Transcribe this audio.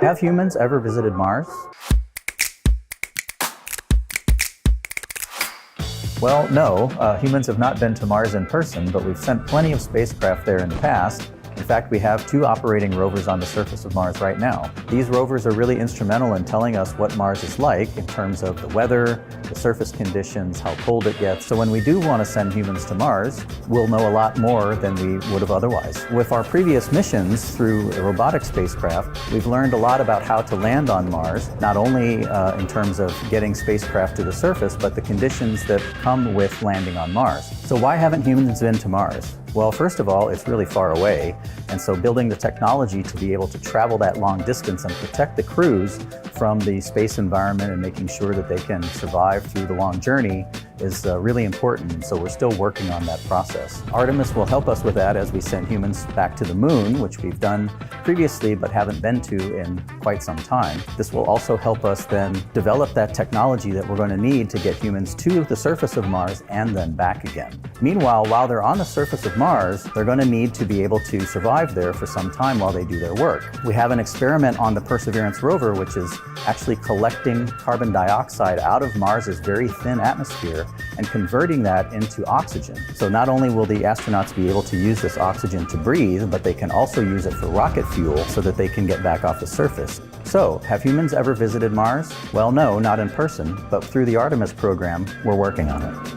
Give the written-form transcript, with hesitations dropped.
Have humans ever visited Mars? Well, no, humans have not been to Mars in person, but we've sent plenty of spacecraft there in the past. In fact, we have 2 operating rovers on the surface of Mars right now. These rovers are really instrumental in telling us what Mars is like in terms of the weather, the surface conditions, how cold it gets. So when we do want to send humans to Mars, we'll know a lot more than we would have otherwise. With our previous missions through a robotic spacecraft, we've learned a lot about how to land on Mars, not only in terms of getting spacecraft to the surface, but the conditions that come with landing on Mars. So why haven't humans been to Mars? Well, first of all, it's really far away, and so building the technology to be able to travel that long distance and protect the crews from the space environment and making sure that they can survive through the long journey is really important, and so we're still working on that process. Artemis will help us with that as we send humans back to the moon, which we've done previously but haven't been to in quite some time. This will also help us then develop that technology that we're going to need to get humans to the surface of Mars and then back again. Meanwhile, while they're on the surface of Mars, they're going to need to be able to survive there for some time while they do their work. We have an experiment on the Perseverance rover, which is actually collecting carbon dioxide out of Mars's very thin atmosphere and converting that into oxygen. So not only will the astronauts be able to use this oxygen to breathe, but they can also use it for rocket fuel so that they can get back off the surface. So, have humans ever visited Mars? Well, no, not in person, but through the Artemis program, we're working on it.